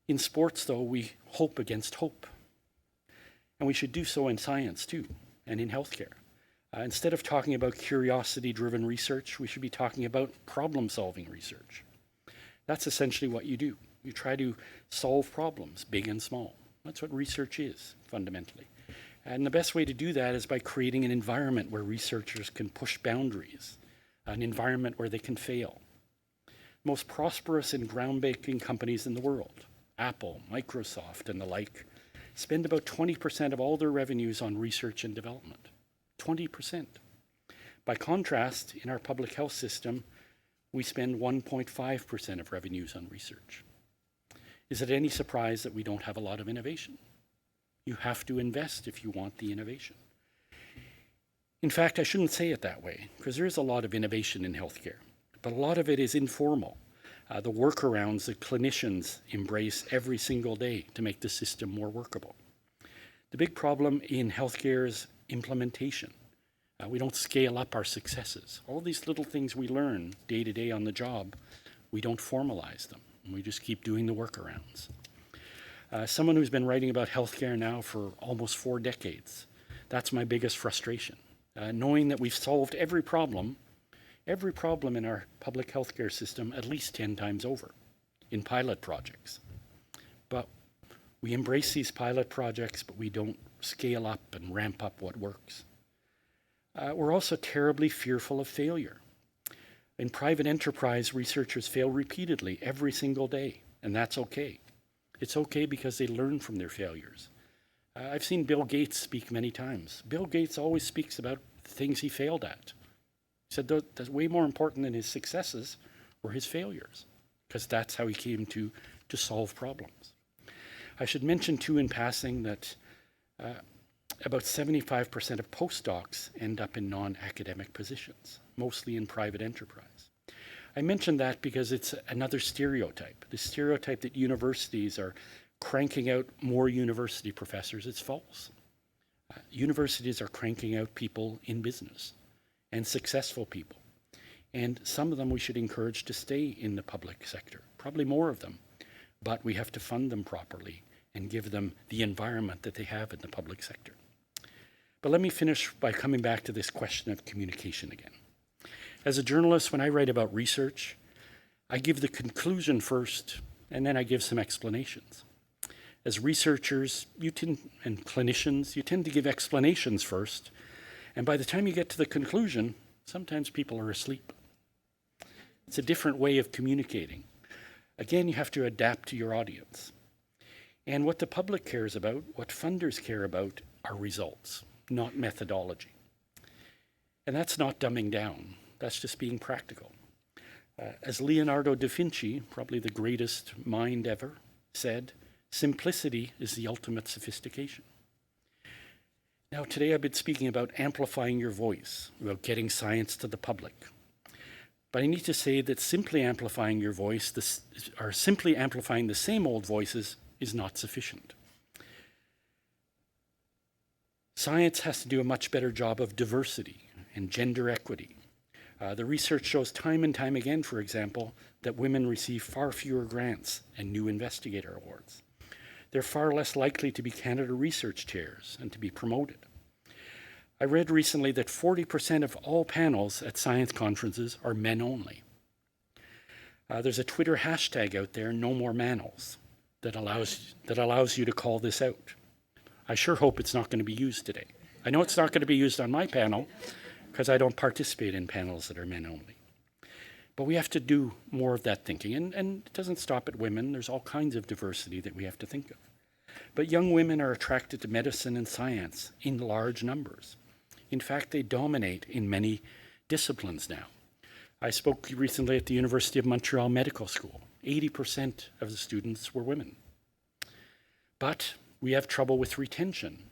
In sports, though, we hope against hope. And we should do so in science, too, and in healthcare. Instead of talking about curiosity-driven research, we should be talking about problem-solving research. That's essentially what you do. You try to solve problems, big and small. That's what research is, fundamentally. And the best way to do that is by creating an environment where researchers can push boundaries, an environment where they can fail. Most prosperous and groundbreaking companies in the world, Apple, Microsoft, and the like, spend about 20% of all their revenues on research and development. 20%. By contrast, in our public health system, we spend 1.5% of revenues on research. Is it any surprise that we don't have a lot of innovation? You have to invest if you want the innovation. In fact, I shouldn't say it that way, because there is a lot of innovation in healthcare, but a lot of it is informal. The workarounds that clinicians embrace every single day to make the system more workable. The big problem in healthcare is implementation. We don't scale up our successes. All these little things we learn day to day on the job, we don't formalize them. We just keep doing the workarounds. Someone who's been writing about healthcare now for almost 4 decades, that's my biggest frustration. Knowing that we've solved every problem in our public healthcare system at least 10 times over in pilot projects. But we embrace these pilot projects, but we don't scale up and ramp up what works. We're also terribly fearful of failure. In private enterprise, researchers fail repeatedly every single day, and that's okay. It's okay because they learn from their failures. I've seen Bill Gates speak many times. Bill Gates always speaks about things he failed at. He said that's way more important than his successes were his failures, because that's how he came to solve problems. I should mention too in passing that about 75% of postdocs end up in non-academic positions, mostly in private enterprise. I mention that because it's another stereotype. The stereotype that universities are cranking out more university professors is false. Universities are cranking out people in business and successful people. And some of them we should encourage to stay in the public sector, probably more of them, but we have to fund them properly and give them the environment that they have in the public sector. But let me finish by coming back to this question of communication again. As a journalist, when I write about research, I give the conclusion first, and then I give some explanations. As researchers and clinicians, you tend to give explanations first, and by the time you get to the conclusion, sometimes people are asleep. It's a different way of communicating. Again, you have to adapt to your audience. And what the public cares about, what funders care about, are results, not methodology. And that's not dumbing down. That's just being practical. As Leonardo da Vinci, probably the greatest mind ever, said, simplicity is the ultimate sophistication. Now, today I've been speaking about amplifying your voice, about getting science to the public. But I need to say that simply amplifying your voice, or simply amplifying the same old voices, is not sufficient. Science has to do a much better job of diversity and gender equity. The research shows time and time again, for example, that women receive far fewer grants and new investigator awards. They're far less likely to be Canada Research Chairs and to be promoted. I read recently that 40% of all panels at science conferences are men only. There's a Twitter hashtag out there, No More Manels, that allows you to call this out. I sure hope it's not going to be used today. I know it's not going to be used on my panel, because I don't participate in panels that are men only. But we have to do more of that thinking, and it doesn't stop at women. There's all kinds of diversity that we have to think of. But young women are attracted to medicine and science in large numbers. In fact, they dominate in many disciplines now. I spoke recently at the University of Montreal Medical School. 80% of the students were women. But we have trouble with retention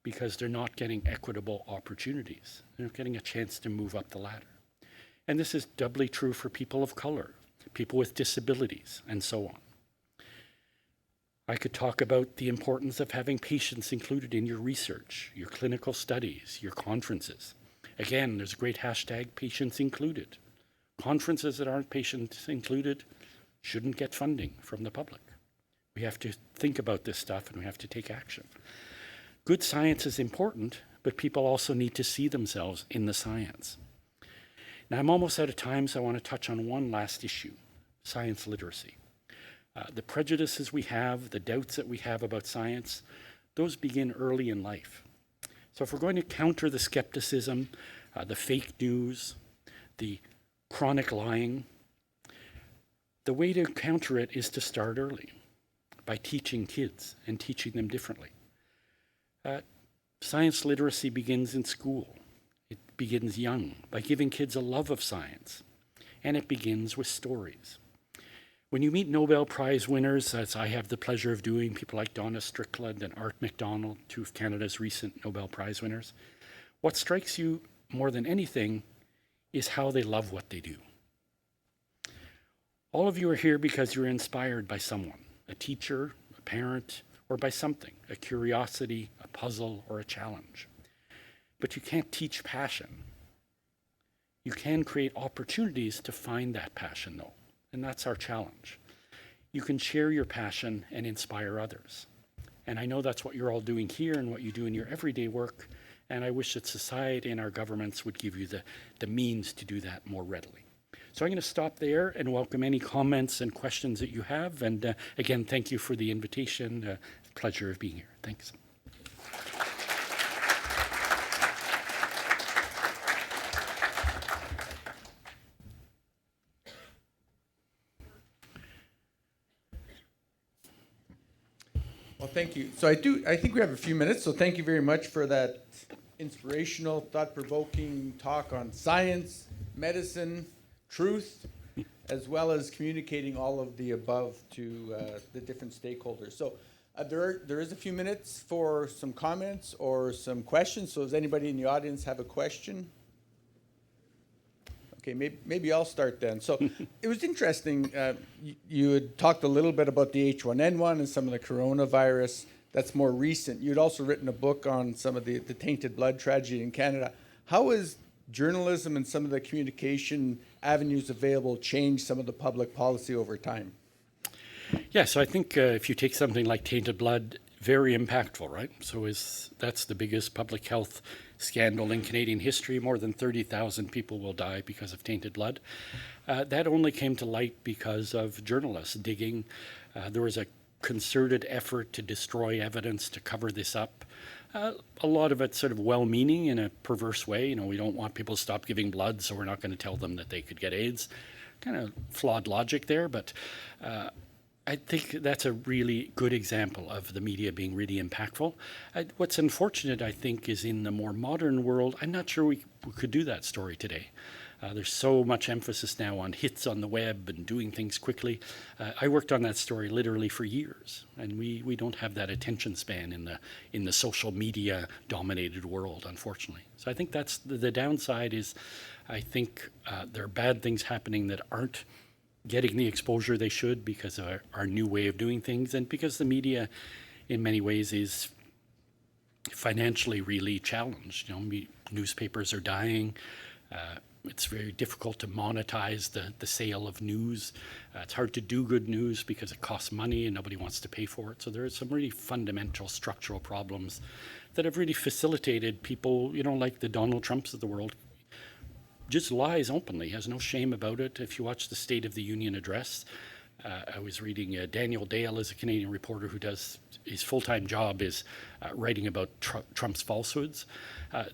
because they're not getting equitable opportunities. They're not getting a chance to move up the ladder. And this is doubly true for people of color, people with disabilities, and so on. I could talk about the importance of having patients included in your research, your clinical studies, your conferences. Again, there's a great hashtag, patients included. Conferences that aren't patients included shouldn't get funding from the public. We have to think about this stuff and we have to take action. Good science is important, but people also need to see themselves in the science. Now, I'm almost out of time, so I want to touch on one last issue, science literacy. The prejudices we have, the doubts that we have about science, those begin early in life. So if we're going to counter the skepticism, the fake news, the chronic lying, the way to counter it is to start early by teaching kids and teaching them differently. Science literacy begins in school. It begins young by giving kids a love of science, and it begins with stories. When you meet Nobel Prize winners, as I have the pleasure of doing, people like Donna Strickland and Art MacDonald, two of Canada's recent Nobel Prize winners, what strikes you more than anything is how they love what they do. All of you are here because you're inspired by someone, a teacher, a parent, or by something, a curiosity, a puzzle, or a challenge. But you can't teach passion. You can create opportunities to find that passion, though, and that's our challenge. You can share your passion and inspire others. And I know that's what you're all doing here and what you do in your everyday work, and I wish that society and our governments would give you the means to do that more readily. So I'm going to stop there and welcome any comments and questions that you have. And again, thank you for the invitation. Pleasure of being here. Thanks. Well, thank you. So I think we have a few minutes, so thank you very much for that inspirational, thought-provoking talk on science, medicine, truth, as well as communicating all of the above to the different stakeholders. So there is a few minutes for some comments or some questions. So does anybody in the audience have a question? Okay, maybe I'll start then. So it was interesting. You had talked a little bit about the H1N1 and some of the coronavirus. That's more recent. You'd also written a book on some of the tainted blood tragedy in Canada. How has journalism and some of the communication avenues available changed some of the public policy over time? Yeah, so I think if you take something like tainted blood, very impactful, right? So that's the biggest public health scandal in Canadian history. More than 30,000 people will die because of tainted blood. That only came to light because of journalists digging. There was a concerted effort to destroy evidence to cover this up. A lot of it sort of well-meaning in a perverse way. You know, we don't want people to stop giving blood, so we're not going to tell them that they could get AIDS. Kind of flawed logic there, but I think that's a really good example of the media being really impactful. What's unfortunate, I think, is in the more modern world, I'm not sure we could do that story today. There's so much emphasis now on hits on the web and doing things quickly. I worked on that story literally for years, and we don't have that attention span in the social media dominated world, unfortunately. So I think that's the downside is I think there are bad things happening that aren't getting the exposure they should because of our new way of doing things, and because the media in many ways is financially really challenged. You know, newspapers are dying. It's very difficult to monetize the sale of news. It's hard to do good news because it costs money and nobody wants to pay for it. So there are some really fundamental structural problems that have really facilitated people, you know, like the Donald Trumps of the world, just lies openly, has no shame about it. If you watch the State of the Union address, I was reading Daniel Dale is a Canadian reporter who does his full-time job is writing about Trump's falsehoods.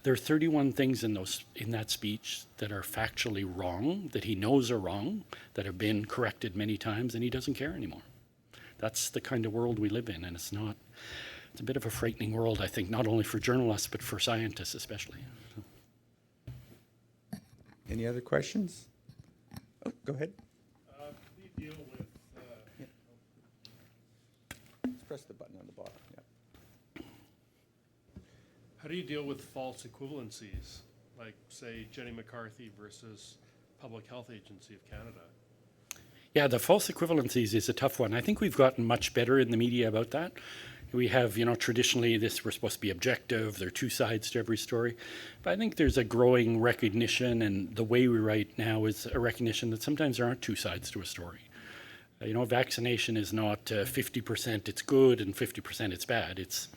There are 31 things in that speech that are factually wrong, that he knows are wrong, that have been corrected many times, and he doesn't care anymore. That's the kind of world we live in, and it's a bit of a frightening world, I think, not only for journalists, but for scientists especially. Any other questions? Oh, go ahead. How do you deal with, Just press the button on the bottom. Yeah. how do you deal with false equivalencies, like, say, Jenny McCarthy versus Public Health Agency of Canada? Yeah, the false equivalencies is a tough one. I think we've gotten much better in the media about that. We have, you know, traditionally we're supposed to be objective. There are two sides to every story. But I think there's a growing recognition, and the way we write now is a recognition that sometimes there aren't two sides to a story. You know, vaccination is not 50% it's good and 50% it's bad. It's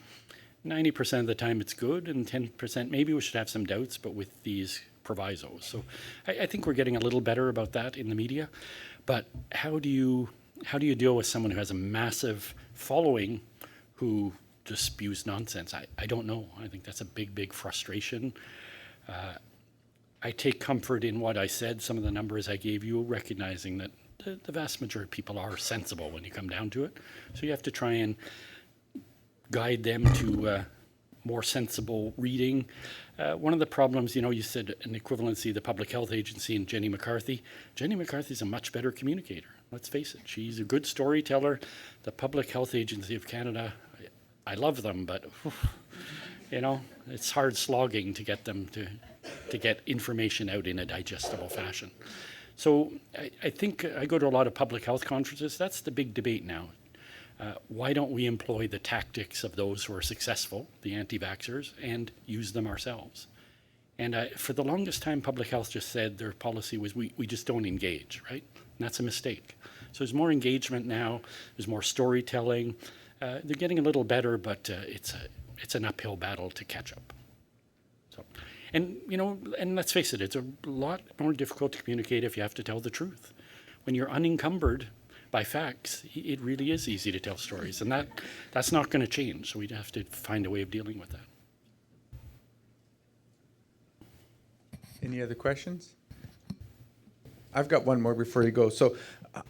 90% of the time it's good, and 10% maybe we should have some doubts, but with these provisos. So I think we're getting a little better about that in the media. But how do you deal with someone who has a massive following who just spews nonsense? I don't know. I think that's a big, big frustration. I take comfort in what I said, some of the numbers I gave you, recognizing that the vast majority of people are sensible when you come down to it. So you have to try and guide them to more sensible reading. One of the problems, you know, you said an equivalency, the Public Health Agency and Jenny McCarthy. Jenny McCarthy's a much better communicator. Let's face it. She's a good storyteller. The Public Health Agency of Canada, I love them, but You know, it's hard slogging to get them to get information out in a digestible fashion. So I think I go to a lot of public health conferences. That's the big debate now. Why don't we employ the tactics of those who are successful, the anti-vaxxers, and use them ourselves? And for the longest time, public health just said their policy was we just don't engage, right? And that's a mistake. So there's more engagement now. There's more storytelling. They're getting a little better, but it's an uphill battle to catch up. So, and you know, and let's face it, it's a lot more difficult to communicate if you have to tell the truth. When you're unencumbered by facts, it really is easy to tell stories, and that's not going to change. So we'd have to find a way of dealing with that. Any other questions? I've got one more before you go. So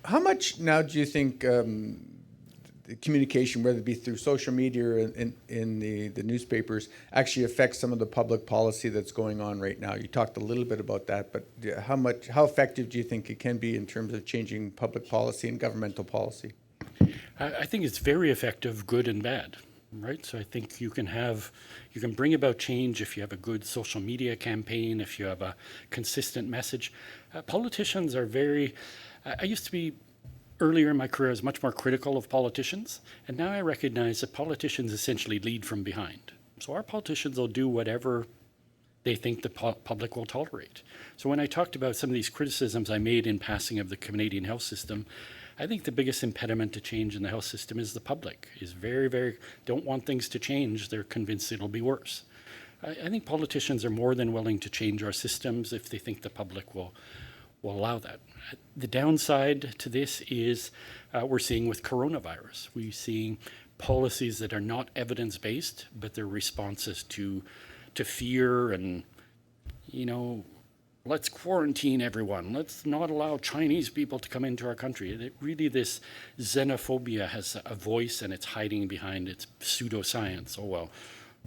how much now do you think the communication, whether it be through social media or in the newspapers, actually affects some of the public policy that's going on right now? You talked a little bit about that, but how effective do you think it can be in terms of changing public policy and governmental policy? I think it's very effective, good and bad, right? So I think you can bring about change if you have a good social media campaign, if you have a consistent message. Politicians are I used to be, earlier in my career, I was much more critical of politicians, and now I recognize that politicians essentially lead from behind. So our politicians will do whatever they think the public will tolerate. So when I talked about some of these criticisms I made in passing of the Canadian health system, I think the biggest impediment to change in the health system is the public is very don't want things to change. They're convinced it'll be worse. I think politicians are more than willing to change our systems if they think the public will allow that. The downside to this is we're seeing with coronavirus. We're seeing policies that are not evidence-based, but they're responses to fear and, you know, let's quarantine everyone. Let's not allow Chinese people to come into our country. Really, this xenophobia has a voice, and it's hiding behind its pseudoscience. Oh, well,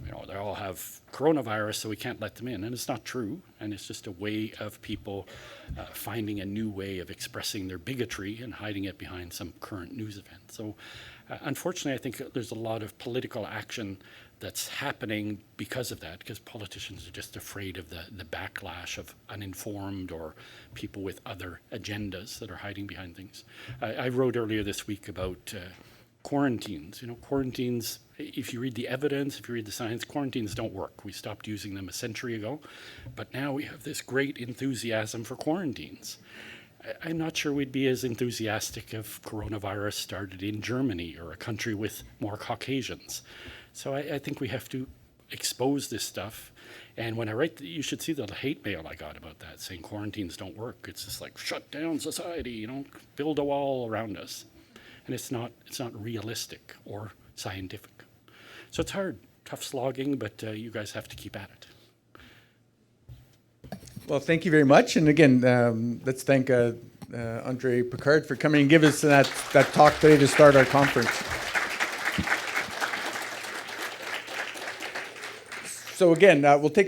you know, they all have coronavirus, so we can't let them in. And it's not true. And it's just a way of people finding a new way of expressing their bigotry and hiding it behind some current news event. So unfortunately, I think there's a lot of political action that's happening because of that, because politicians are just afraid of the backlash of uninformed or people with other agendas that are hiding behind things. I wrote earlier this week about quarantines. You know, quarantines, if you read the evidence, if you read the science, quarantines don't work. We stopped using them a century ago, but now we have this great enthusiasm for quarantines. I'm not sure we'd be as enthusiastic if coronavirus started in Germany or a country with more Caucasians. So I think we have to expose this stuff. And when I write, you should see the hate mail I got about that, saying quarantines don't work. It's just like, shut down society, you know, build a wall around us. And it's not realistic or scientific. So it's hard, tough slogging, but you guys have to keep at it. Well, thank you very much. And again, let's thank André Picard for coming and give us that talk today to start our conference. So again, we'll take a